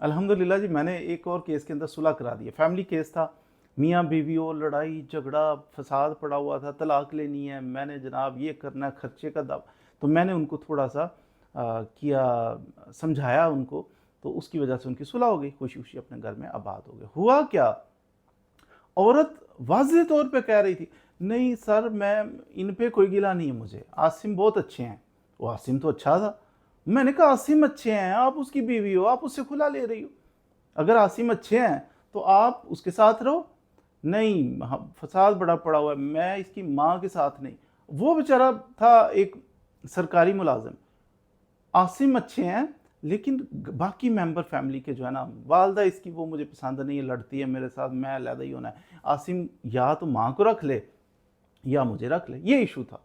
अल्हम्दुलिल्लाह जी, मैंने एक और केस के अंदर सुलह करा दी है। फैमिली केस था, मियाँ बीवी हो, लड़ाई झगड़ा फसाद पड़ा हुआ था, तलाक लेनी है, मैंने जनाब ये करना है, खर्चे का दाव। तो मैंने उनको थोड़ा सा किया, समझाया उनको, तो उसकी वजह से उनकी सुलह हो गई, खुशी खुशी अपने घर में आबाद हो गए। हुआ क्या, औरत वाज़ेह तौर पे कह रही थी, नहीं सर, मैं इन पे कोई गिला नहीं है मुझे, आसिम बहुत अच्छे हैं। वो आसिम तो अच्छा था। मैंने कहा आसिम अच्छे हैं, आप उसकी बीवी हो, आप उससे खुला ले रही हो। अगर आसिम अच्छे हैं तो आप उसके साथ रहो। नहीं, फसाद बड़ा पड़ा हुआ है, मैं इसकी माँ के साथ नहीं। वो बेचारा था एक सरकारी मुलाजिम। आसिम अच्छे हैं, लेकिन बाकी मेंबर फैमिली के जो है ना, वालदा इसकी वो मुझे पसंद नहीं है, लड़ती है मेरे साथ, मैं अलहदा ही होना है। आसिम या तो माँ को रख ले या मुझे रख ले, ये इशू था।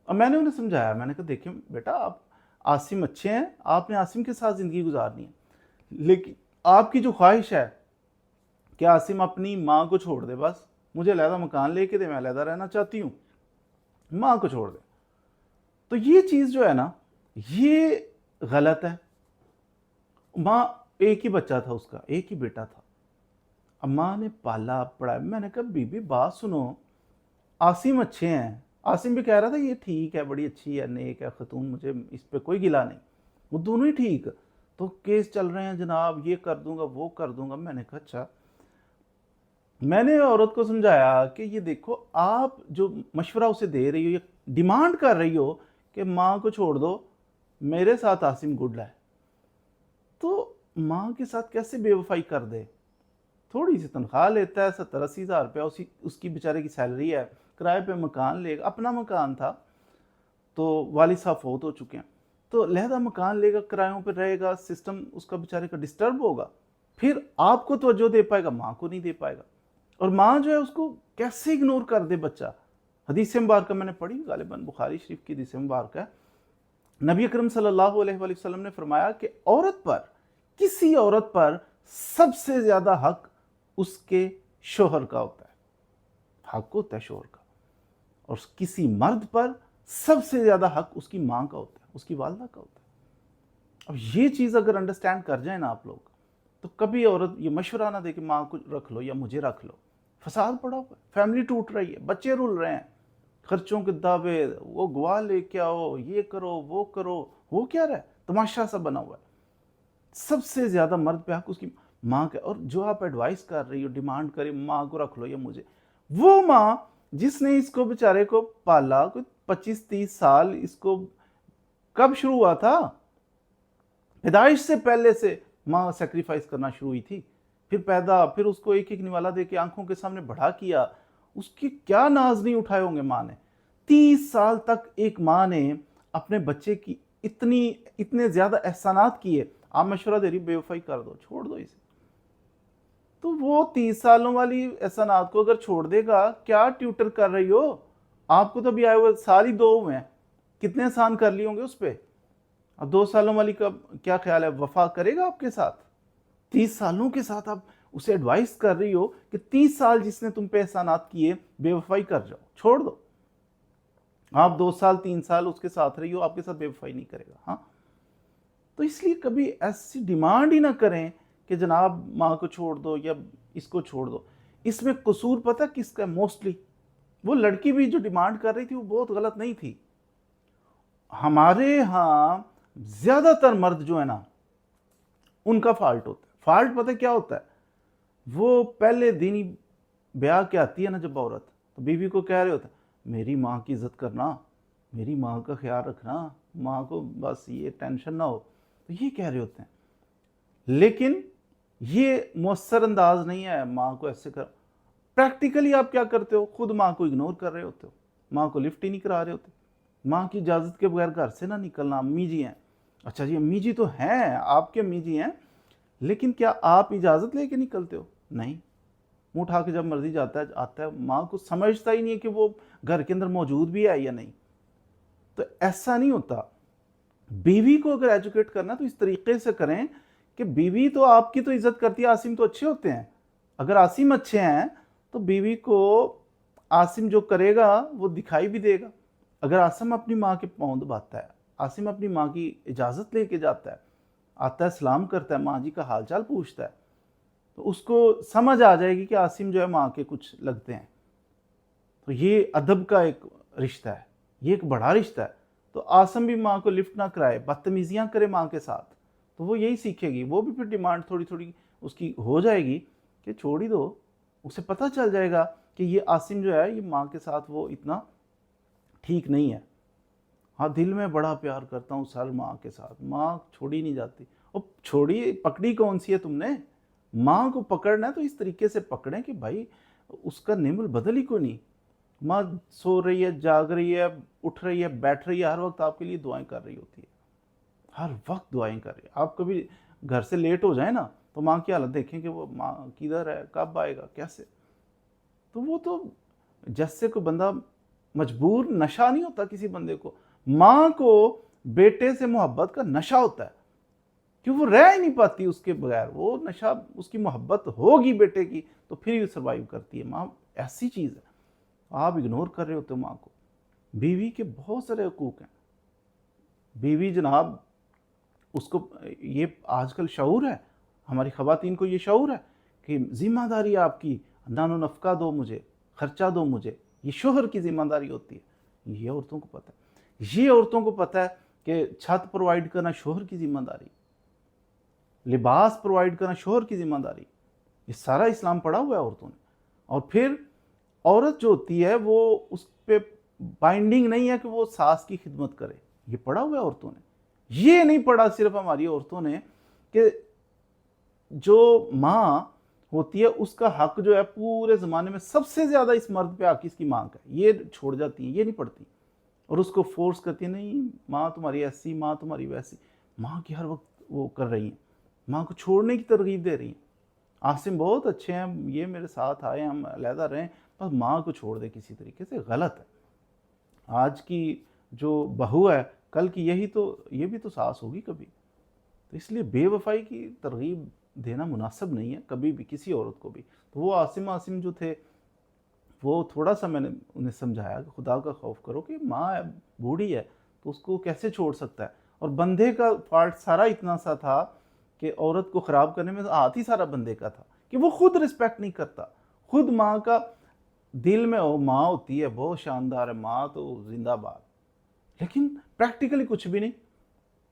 अब मैंने उन्हें समझाया, मैंने कहा देखिए बेटा, आप आसिम अच्छे हैं, आपने आसिम के साथ ज़िंदगी गुजारनी है, लेकिन आपकी जो ख्वाहिश है कि आसिम अपनी माँ को छोड़ दे, बस मुझे अलहदा मकान लेके दे, मैं अलहदा रहना चाहती हूँ, माँ को छोड़ दे, तो ये चीज़ जो है ना, ये गलत है। माँ, एक ही बच्चा था उसका, एक ही बेटा था। अब माँ ने पाला पढ़ाया। मैंने कहा बीबी बात सुनो, आसिम अच्छे हैं। आसिम भी कह रहा था ये ठीक है, बड़ी अच्छी है, नेक है खतून, मुझे इस पे कोई गिला नहीं, वो दोनों ही ठीक। तो केस चल रहे हैं जनाब, ये कर दूंगा वो कर दूंगा। मैंने कहा अच्छा। मैंने औरत को समझाया कि ये देखो, आप जो मशवरा उसे दे रही हो, ये डिमांड कर रही हो कि माँ को छोड़ दो, मेरे साथ आसिम गुड है, तो माँ के साथ कैसे बेवफाई कर दे। थोड़ी सी तनख्वाह लेता है, 70-80 हज़ार रुपया उसकी बेचारे की सैलरी है, किराए पे मकान लेगा, अपना मकान था, तो वालिद साहब फौत हो चुके हैं, तो लहदा मकान लेगा, किरायों पे रहेगा, सिस्टम उसका बेचारे का डिस्टर्ब होगा, फिर आपको तवज्जो दे पाएगा, माँ को नहीं दे पाएगा। और माँ जो है उसको कैसे इग्नोर कर दे बच्चा। हदीस मुबारक मैंने पढ़ी, गालिबन बुखारी शरीफ की हदीस मुबारक है। नबी अकरम सल्लल्लाहु अलैहि वसल्लम ने फरमाया कि औरत पर, किसी औरत पर सबसे ज्यादा हक उसके शोहर का होता है, हक होता है शोहर का। और किसी मर्द पर सबसे ज्यादा हक उसकी माँ का होता है, उसकी वालदा का होता है। अब ये चीज अगर अंडरस्टैंड कर जाए ना आप लोग, तो कभी औरत ये मशवरा ना दे कि माँ को रख लो या मुझे रख लो। फसाद पड़ा हुआ है, फैमिली टूट रही है, बच्चे रुल रहे हैं, खर्चों के दावे, वो गवाह लेके आओ, ये करो वो करो, हो क्या रहा है, तमाशा सा बना हुआ है। सबसे ज्यादा मर्द पे हक उसकी माँ का। और जो आप एडवाइस कर रही हो, डिमांड करे माँ को रख लो या मुझे, वो माँ जिसने इसको बेचारे को पाला, कोई 25-30 साल, इसको कब शुरू हुआ था, पैदाइश से पहले से माँ सेक्रीफाइस करना शुरू हुई थी, फिर पैदा, फिर उसको एक एक निवाला दे के आंखों के सामने बढ़ा किया, उसकी क्या नाज नहीं उठाए होंगे माँ ने। 30 साल तक एक माँ ने अपने बच्चे की इतनी इतने ज्यादा एहसानात किए। आप मशवरा दे रही बेवफाई कर दो, छोड़ दो इसे, तो वो 30 सालों वाली एहसानात को अगर छोड़ देगा, क्या ट्यूटर कर रही हो। आपको तो अभी आए हुए साल ही 2 हुए हैं, कितने एहसान कर लिए होंगे उस पर। अब 2 सालों वाली का क्या ख्याल है, वफा करेगा आपके साथ। 30 सालों के साथ आप उसे एडवाइस कर रही हो कि 30 साल जिसने तुम पे एहसानात किए, बेवफाई कर जाओ, छोड़ दो। आप 2 साल 3 साल उसके साथ रही हो, आपके साथ बेवफाई नहीं करेगा। हाँ, तो इसलिए कभी ऐसी डिमांड ही ना करें कि जनाब माँ को छोड़ दो या इसको छोड़ दो। इसमें कसूर पता किसका, मोस्टली वो लड़की भी जो डिमांड कर रही थी वो बहुत गलत नहीं थी। हमारे यहाँ ज्यादातर मर्द जो है ना, उनका फॉल्ट होता है। फॉल्ट पता क्या होता है, वो पहले दिन ही ब्याह के आती है ना जब औरत, तो बीवी को कह रहे होता है मेरी माँ की इज्जत करना, मेरी माँ का ख्याल रखना, माँ को बस ये टेंशन ना हो, तो ये कह रहे होते हैं। लेकिन ये मौसर अंदाज नहीं है माँ को ऐसे कर। प्रैक्टिकली आप क्या करते हो, खुद माँ को इग्नोर कर रहे होते हो, माँ को लिफ्ट ही नहीं करा रहे होते, माँ की इजाज़त के बगैर घर से ना निकलना। अम्मी जी हैं, अच्छा जी अम्मी जी तो हैं, आपके अम्मी जी हैं, लेकिन क्या आप इजाज़त लेके निकलते हो? नहीं, मुंह उठा के जब मर्जी जाता है आता है, माँ को समझता ही नहीं है कि वो घर के अंदर मौजूद भी है या नहीं। तो ऐसा नहीं होता। बीवी को अगर एजुकेट करना तो इस तरीके से करें कि बीवी तो आपकी तो इज्जत करती है, आसिम तो अच्छे होते हैं, अगर आसिम अच्छे हैं तो बीवी को आसिम जो करेगा वो दिखाई भी देगा। अगर आसिम अपनी माँ के पाँव दबाता है, आसिम अपनी माँ की इजाज़त लेके जाता है, आता है, सलाम करता है, माँ जी का हाल चाल पूछता है, तो उसको समझ आ जाएगी कि आसिम जो है माँ के कुछ लगते हैं। तो ये अदब का एक रिश्ता है, ये एक बड़ा रिश्ता है। तो आसिम भी माँ को लिफ्ट ना कराए, बदतमीजियाँ करे माँ के साथ, तो वो यही सीखेगी। वो भी फिर डिमांड थोड़ी थोड़ी उसकी हो जाएगी कि छोड़ ही दो, उसे पता चल जाएगा कि ये आसिम जो है ये माँ के साथ वो इतना ठीक नहीं है। हाँ, दिल में बड़ा प्यार करता हूँ सर माँ के साथ, माँ छोड़ी नहीं जाती। और छोड़ी पकड़ी कौन सी है तुमने? माँ को पकड़ना है तो इस तरीके से पकड़ें कि भाई उसका नेमल बदल ही कोई नहीं। माँ सो रही है, जाग रही है, उठ रही है, बैठ रही है, हर वक्त आपके लिए दुआएं कर रही होती है, हर वक्त दुआएं कर रही है। आप कभी घर से लेट हो जाए ना तो माँ की हालत देखें कि वो माँ किधर है, कब आएगा, कैसे। तो वो तो जैसे कोई बंदा मजबूर, नशा नहीं होता किसी बंदे को, माँ को बेटे से मोहब्बत का नशा होता है, क्यों वो रह ही नहीं पाती उसके बगैर। वो नशा, उसकी मोहब्बत होगी बेटे की तो फिर ही सर्वाइव करती है। माँ ऐसी चीज़ है, आप इग्नोर कर रहे होते हो माँ को। बीवी के बहुत सारे हकूक हैं। बीवी जनाब, उसको ये आजकल शऊर है, हमारी ख़वातीन को ये शऊर है कि ज़िम्मेदारी है आपकी, नानो नफ़का दो मुझे, ख़र्चा दो मुझे, ये शोहर की ज़िम्मेदारी होती है। ये औरतों को पता है, ये औरतों को पता है कि छत प्रोवाइड करना शोहर की ज़िम्मेदारी, लिबास प्रोवाइड करना शोहर की ज़िम्मेदारी। ये सारा इस्लाम पढ़ा हुआ है औरतों ने। और फिर औरत जो होती है वो उस पे बाइंडिंग नहीं है कि वो सास की खिदमत करे, ये पढ़ा हुआ है औरतों ने। ये नहीं पढ़ा सिर्फ हमारी औरतों ने कि जो माँ होती है उसका हक जो है पूरे ज़माने में सबसे ज़्यादा इस मर्द पे हक इसकी माँ का है, ये छोड़ जाती है, ये नहीं पढ़ती। और उसको फोर्स करती है, नहीं माँ तुम्हारी ऐसी, माँ तुम्हारी वैसी। माँ की हर वक्त वो कर रही हैं, माँ को छोड़ने की तरगीब दे रही हैं। आसिम बहुत अच्छे हैं, ये मेरे साथ आए, हम अलहदा रहें, बस माँ को छोड़ दे किसी तरीके से, गलत है। आज की जो बहू है कल की यही तो, ये भी तो सास होगी कभी। तो इसलिए बेवफाई की तरगीब देना मुनासिब नहीं है कभी भी किसी औरत को भी। तो वो आसिम जो थे, वो थोड़ा सा मैंने उन्हें समझाया कि खुदा का खौफ करो कि माँ है, बूढ़ी है, तो उसको कैसे छोड़ सकता है। और बंदे का फॉल्ट सारा इतना सा था कि औरत को ख़राब करने में तो हाथ ही सारा बंदे का था कि वो खुद रिस्पेक्ट नहीं करता। खुद माँ का दिल में वो माँ होती है, बहुत शानदार है माँ तो जिंदाबाद, लेकिन प्रैक्टिकली कुछ भी नहीं।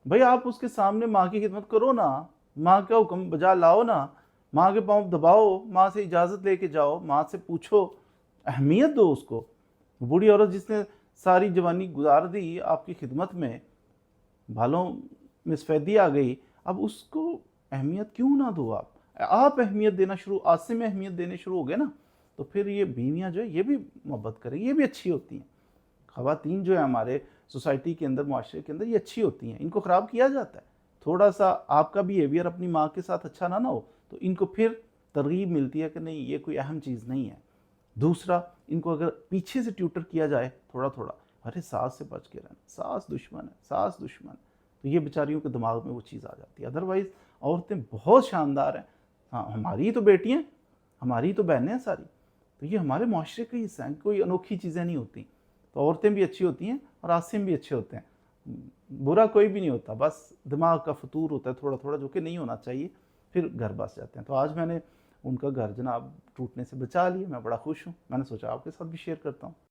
भाई आप उसके सामने माँ की खिदमत करो ना, माँ का हुक्म बजा लाओ ना, माँ के पाँव दबाओ, माँ से इजाज़त लेके जाओ, माँ से पूछो, अहमियत दो उसको। बूढ़ी औरत जिसने सारी जवानी गुजार दी आपकी खिदमत में, बालों में सफ़ेदी आ गई, अब उसको अहमियत क्यों ना दो आप अहमियत देना शुरू, आज से में अहमियत देने शुरू हो गए ना, तो फिर ये बीवियाँ जो है ये भी मोहब्बत करेंगी, ये भी अच्छी होती हैं। ख़वातीन जो है हमारे सोसाइटी के अंदर, माशरे के अंदर, ये अच्छी होती हैं, इनको ख़राब किया जाता है। थोड़ा सा आपका बिहेवियर अपनी माँ के साथ अच्छा ना हो तो इनको फिर तरगीब मिलती है कि नहीं ये कोई अहम चीज़ नहीं है। दूसरा, इनको अगर पीछे से ट्यूटर किया जाए थोड़ा थोड़ा, अरे सास से बच के रहना, सास दुश्मन है, सास दुश्मन है, तो ये बेचारियों के दिमाग में वो चीज़ आ जाती है। अदरवाइज़ औरतें बहुत शानदार हैं। हाँ, हमारी ही तो बेटियाँ, हमारी ही तो बहनें हैं सारी, तो ये हमारे माशरे का हिस्सा है, कोई अनोखी चीज़ें नहीं होती। तो औरतें भी अच्छी होती हैं और आसिम भी अच्छे होते हैं, बुरा कोई भी नहीं होता, बस दिमाग का फतूर होता है थोड़ा थोड़ा, जो कि नहीं होना चाहिए, फिर घर बस जाते हैं। तो आज मैंने उनका घर जनाब टूटने से बचा लिया, मैं बड़ा खुश हूँ। मैंने सोचा आपके साथ भी शेयर करता हूँ।